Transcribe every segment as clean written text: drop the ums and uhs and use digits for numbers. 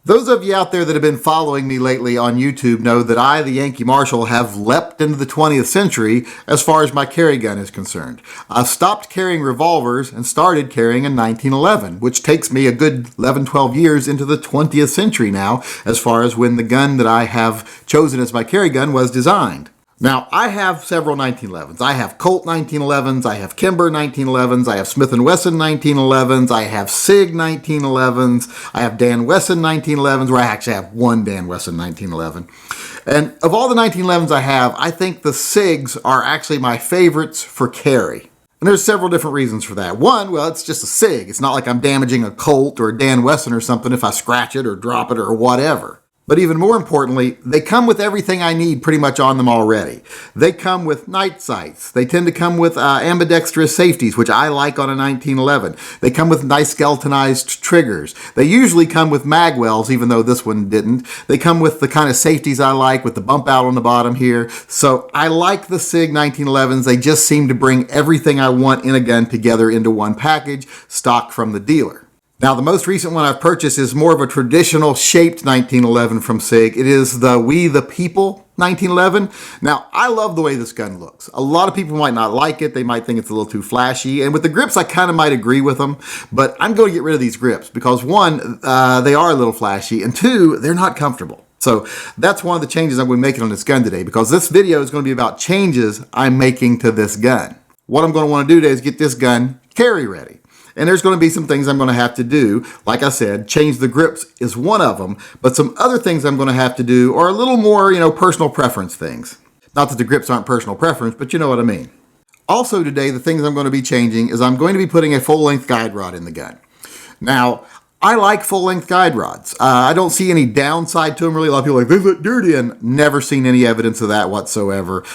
Those of you out there that have been following me lately on YouTube know that I, the Yankee Marshal, have leapt into the 20th century as far as my carry gun is concerned. I've stopped carrying revolvers and started carrying a 1911, which takes me a good 11, 12 years into the 20th century now, as far as when the gun that I have chosen as my carry gun was designed. Now, I have several 1911s. I have Colt 1911s, I have Kimber 1911s, I have Smith & Wesson 1911s, I have SIG 1911s, I have Dan Wesson 1911s, where I actually have one Dan Wesson 1911. And of all the 1911s I have, I think the SIGs are actually my favorites for carry. And there's several different reasons for that. One, well, it's just a SIG. It's not like I'm damaging a Colt or a Dan Wesson or something if I scratch it or drop it or whatever. But even more importantly, they come with everything I need pretty much on them already. They come with night sights. They tend to come with ambidextrous safeties, which I like on a 1911. They come with nice skeletonized triggers. They usually come with mag wells, even though this one didn't. They come with the kind of safeties I like, with the bump out on the bottom here. So I like the SIG 1911s. They just seem to bring everything I want in a gun together into one package, stock from the dealer. Now, the most recent one I've purchased is more of a traditional shaped 1911 from SIG. It is the We the People 1911. Now, I love the way this gun looks. A lot of people might not like it. They might think it's a little too flashy. And with the grips, I kind of might agree with them. But I'm going to get rid of these grips because, one, they are a little flashy. And two, they're not comfortable. So that's one of the changes I'm going to be making on this gun today, because this video is going to be about changes I'm making to this gun. What I'm going to want to do today is get this gun carry ready. And there's going to be some things I'm going to have to do. Like I said, change the grips is one of them, but some other things I'm going to have to do are a little more, personal preference things. Not that the grips aren't personal preference, but you know what I mean. Also today, the things I'm going to be changing is I'm going to be putting a full-length guide rod in the gun. Now, I like full-length guide rods. I don't see any downside to them really. A lot of people are like, they look dirty, and never seen any evidence of that whatsoever.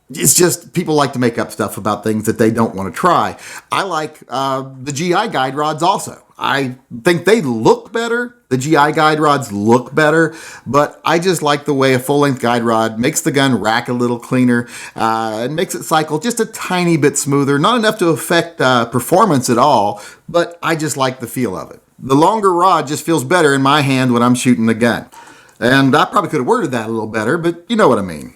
It's just people like to make up stuff about things that they don't want to try. I like the GI guide rods also. I think they look better. The GI guide rods look better, but I just like the way a full-length guide rod makes the gun rack a little cleaner and makes it cycle just a tiny bit smoother. Not enough to affect performance at all, but I just like the feel of it. The longer rod just feels better in my hand when I'm shooting the gun. And I probably could have worded that a little better, but you know what I mean.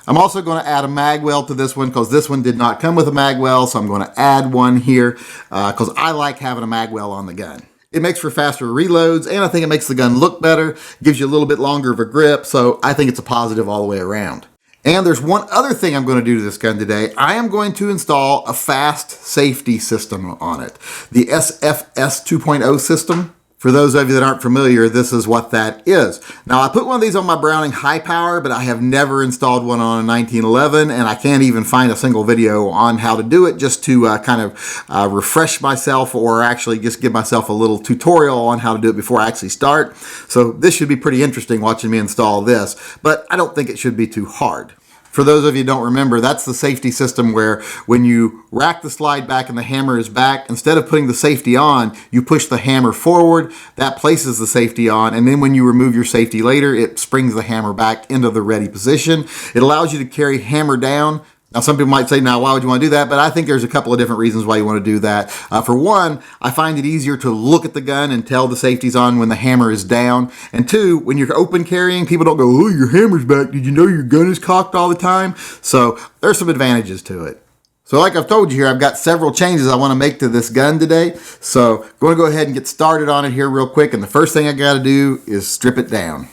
I'm also going to add a mag well to this one because this one did not come with a mag well, so I'm going to add one here because I like having a mag well on the gun. It makes for faster reloads, and I think it makes the gun look better, gives you a little bit longer of a grip, so I think it's a positive all the way around. And there's one other thing I'm going to do to this gun today. I am going to install a fast safety system on it, the SFS 2.0 system. For those of you that aren't familiar, this is what that is. Now, I put one of these on my Browning High Power, but I have never installed one on a 1911, and I can't even find a single video on how to do it, just to kind of refresh myself, or actually just give myself a little tutorial on how to do it before I actually start. So this should be pretty interesting watching me install this, but I don't think it should be too hard. For those of you who don't remember, that's the safety system where when you rack the slide back and the hammer is back, instead of putting the safety on, you push the hammer forward, that places the safety on, and then when you remove your safety later, it springs the hammer back into the ready position. It allows you to carry hammer down. Now, some people might say, now, why would you want to do that? But I think there's a couple of different reasons why you want to do that. For one, I find it easier to look at the gun and tell the safety's on when the hammer is down. And two, when you're open carrying, people don't go, oh, your hammer's back. Did you know your gun is cocked all the time? So there's some advantages to it. So like I've told you here, I've got several changes I want to make to this gun today. So I'm going to go ahead and get started on it here real quick. And the first thing I got to do is strip it down.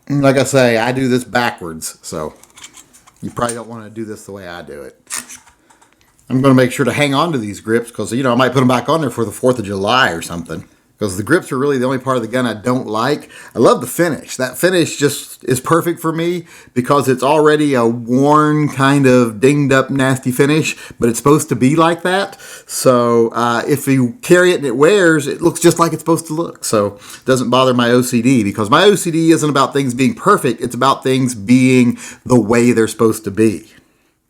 And like I say, I do this backwards, so you probably don't want to do this the way I do it. I'm going to make sure to hang on to these grips because, I might put them back on there for the 4th of July or something. Because the grips are really the only part of the gun I don't like. I love the finish. That finish just is perfect for me because it's already a worn, kind of dinged up, nasty finish, but it's supposed to be like that. So if you carry it and it wears, it looks just like it's supposed to look. So it doesn't bother my OCD because my OCD isn't about things being perfect. It's about things being the way they're supposed to be.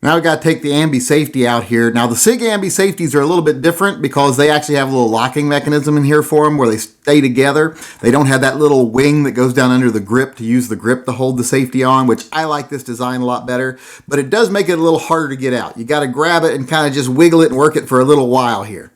Now we've got to take the ambi safety out here. Now the SIG ambi safeties are a little bit different because they actually have a little locking mechanism in here for them where they stay together. They don't have that little wing that goes down under the grip to use the grip to hold the safety on, which I like this design a lot better, but it does make it a little harder to get out. You got to grab it and kind of just wiggle it and work it for a little while here.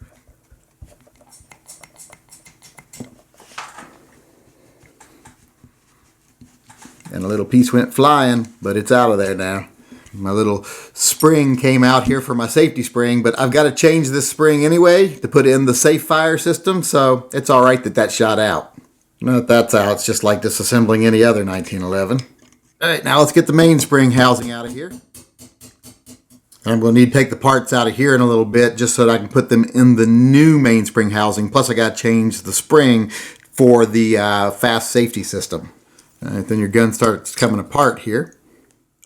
and a little piece went flying, but it's out of there now. My little spring came out here for my safety spring, but I've got to change this spring anyway to put in the safe fire system, so it's all right that that shot out. Now that that's out, it's just like disassembling any other 1911. All right, now let's get the mainspring housing out of here. I'm going to need to take the parts out of here in a little bit just so that I can put them in the new mainspring housing. Plus, I got to change the spring for the fast safety system. All right, then your gun starts coming apart here.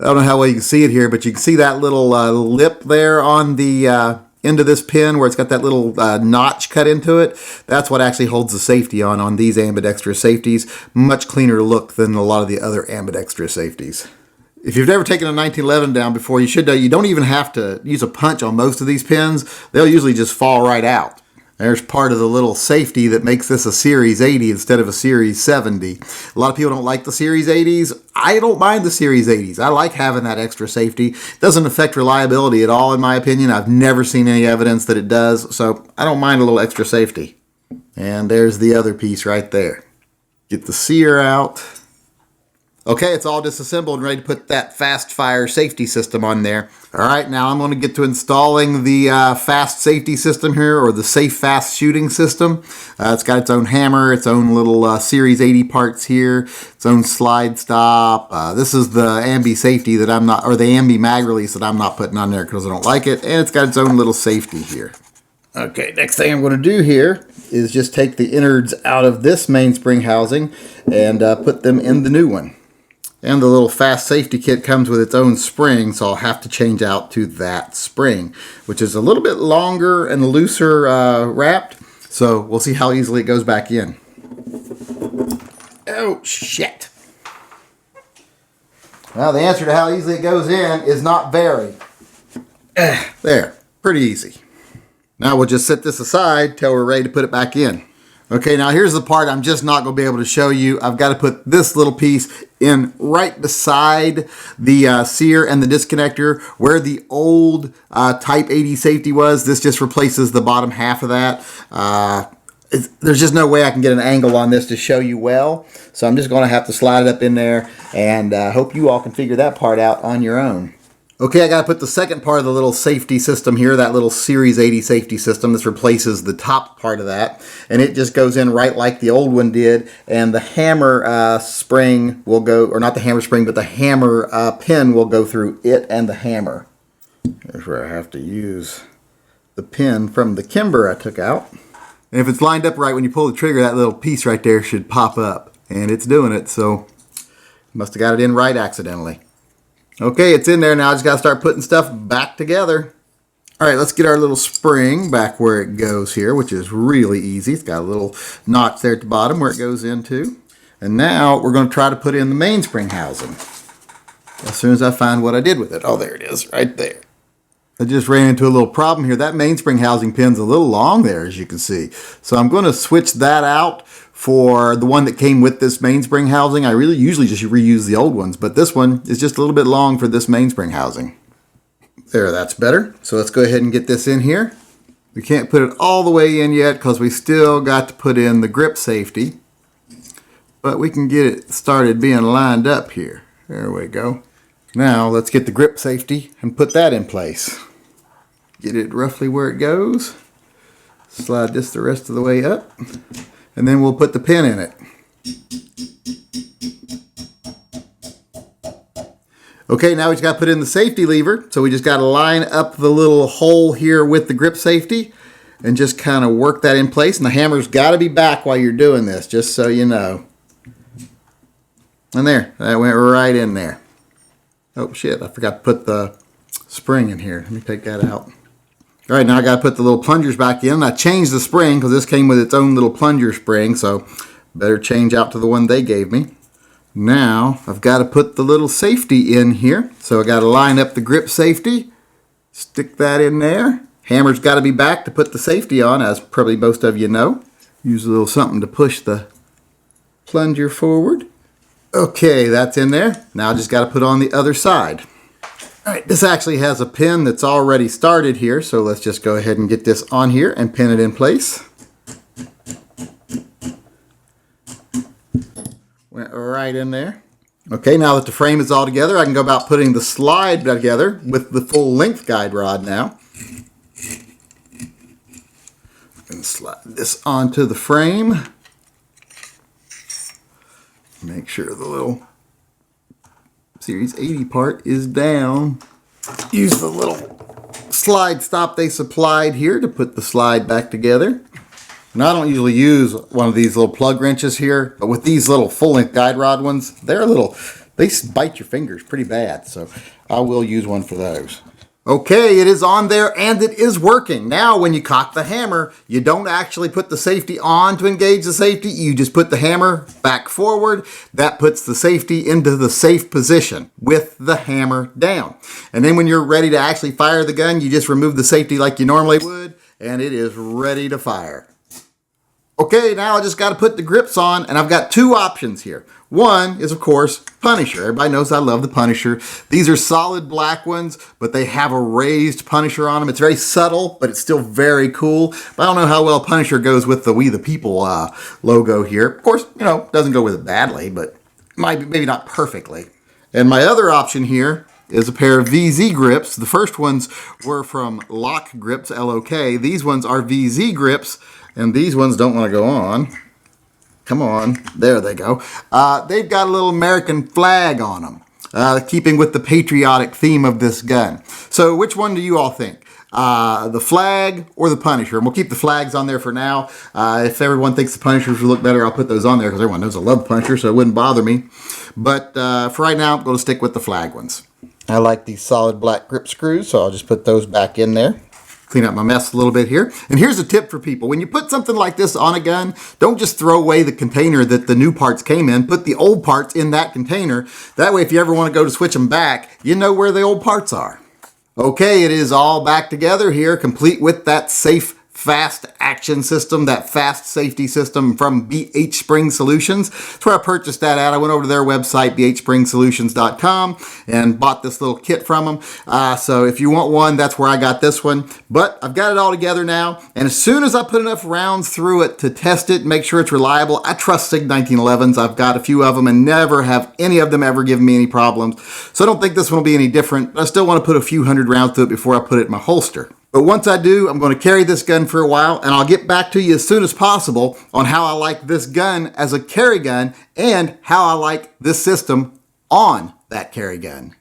I don't know how well you can see it here, but you can see that little lip there on the end of this pin where it's got that little notch cut into it. That's what actually holds the safety on these ambidextrous safeties. Much cleaner look than a lot of the other ambidextrous safeties. If you've never taken a 1911 down before, you should know you don't even have to use a punch on most of these pins. They'll usually just fall right out. There's part of the little safety that makes this a Series 80 instead of a Series 70. A lot of people don't like the Series 80s. I don't mind the Series 80s. I like having that extra safety. It doesn't affect reliability at all, in my opinion. I've never seen any evidence that it does, so I don't mind a little extra safety. And there's the other piece right there. Get the sear out. Okay, it's all disassembled and ready to put that fast fire safety system on there. All right, now I'm going to get to installing the fast safety system here, or the safe fast shooting system. It's got its own hammer, its own little Series 80 parts here, its own slide stop. This is the ambi safety that I'm not, or the ambi mag release that I'm not putting on there because I don't like it, and it's got its own little safety here. Okay, next thing I'm going to do here is just take the innards out of this mainspring housing and put them in the new one. And the little fast safety kit comes with its own spring, so I'll have to change out to that spring, which is a little bit longer and looser wrapped. So we'll see how easily it goes back in. Oh, shit. Well, the answer to how easily it goes in is not very. There, pretty easy. Now we'll just set this aside till we're ready to put it back in. Okay, now here's the part I'm just not going to be able to show you. I've got to put this little piece in right beside the sear and the disconnector where the old Type 80 safety was. This just replaces the bottom half of that. There's just no way I can get an angle on this to show you well. So I'm just going to have to slide it up in there and hope you all can figure that part out on your own. Okay, I got to put the second part of the little safety system here, that little Series 80 safety system. This replaces the top part of that, and it just goes in right like the old one did, and the hammer spring will go, or not the hammer spring, but the hammer pin will go through it and the hammer. Here's where I have to use the pin from the Kimber I took out. And if it's lined up right, when you pull the trigger, that little piece right there should pop up, and it's doing it, so must have got it in right accidentally. Okay, it's in there now. I just got to start putting stuff back together. All right, let's get our little spring back where it goes here, which is really easy. It's got a little notch there at the bottom where it goes into. And now we're going to try to put in the mainspring housing as soon as I find what I did with it. Oh, there it is, right there. I just ran into a little problem here. That mainspring housing pin's a little long there, as you can see. So I'm going to switch that out for the one that came with this mainspring housing. I really usually just reuse the old ones, but this one is just a little bit long for this mainspring housing. There, that's better. So let's go ahead and get this in here. We can't put it all the way in yet because we still got to put in the grip safety, but we can get it started being lined up here. There we go. Now let's get the grip safety and put that in place. Get it roughly where it goes. Slide this the rest of the way up. And then we'll put the pin in it. Okay, now we just got to put in the safety lever. So we just got to line up the little hole here with the grip safety and just kind of work that in place. And the hammer's got to be back while you're doing this, just so you know. And there, that went right in there. Oh shit, I forgot to put the spring in here. Let me take that out. All right, now I got to put the little plungers back in. I changed the spring because this came with its own little plunger spring, so better change out to the one they gave me. Now I've got to put the little safety in here. So I got to line up the grip safety, stick that in there. Hammer's got to be back to put the safety on, as probably most of you know. Use a little something to push the plunger forward. Okay, that's in there. Now I just got to put on the other side. All right, this actually has a pin that's already started here, so let's just go ahead and get this on here and pin it in place. Went right in there. Okay, now that the frame is all together, I can go about putting the slide together with the full length guide rod now. And slide this onto the frame. Make sure the little Series 80 part is down. Use the little slide stop they supplied here to put the slide back together. Now, I don't usually use one of these little plug wrenches here, but with these little full-length guide rod ones, they bite your fingers pretty bad, so I will use one for those. Okay, it is on there and it is working. Now, when you cock the hammer, you don't actually put the safety on to engage the safety. You just put the hammer back forward. That puts the safety into the safe position with the hammer down. And then when you're ready to actually fire the gun, you just remove the safety like you normally would, and it is ready to fire. Okay, now I just got to put the grips on, and I've got two options here. One is, of course, Punisher. Everybody knows I love the Punisher. These are solid black ones, but they have a raised Punisher on them. It's very subtle, but it's still very cool. But I don't know how well Punisher goes with the We the People logo here. Of course, doesn't go with it badly, but maybe not perfectly. And my other option here is a pair of VZ grips. The first ones were from Lock Grips, L-O-K. These ones are VZ grips. And these ones don't want to go on. Come on. There they go. They've got a little American flag on them, keeping with the patriotic theme of this gun. So which one do you all think? The flag or the Punisher? And we'll keep the flags on there for now. If everyone thinks the Punishers would look better, I'll put those on there because everyone knows I love the Punisher, so it wouldn't bother me. But for right now, I'm going to stick with the flag ones. I like these solid black grip screws, so I'll just put those back in there. Clean up my mess a little bit here. And here's a tip for people. When you put something like this on a gun, don't just throw away the container that the new parts came in. Put the old parts in that container. That way, if you ever want to go to switch them back, you know where the old parts are. Okay, it is all back together here, complete with that safe fast action system, that fast safety system from BH Spring Solutions. That's where I purchased that at. I went over to their website, bhspringsolutions.com, and bought this little kit from them. So if you want one, that's where I got this one. But I've got it all together now, and as soon as I put enough rounds through it to test it, make sure it's reliable, I trust SIG 1911s. I've got a few of them and never have any of them ever given me any problems. So I don't think this one will be any different, but I still want to put a few hundred rounds through it before I put it in my holster. But once I do, I'm going to carry this gun for a while, and I'll get back to you as soon as possible on how I like this gun as a carry gun and how I like this system on that carry gun.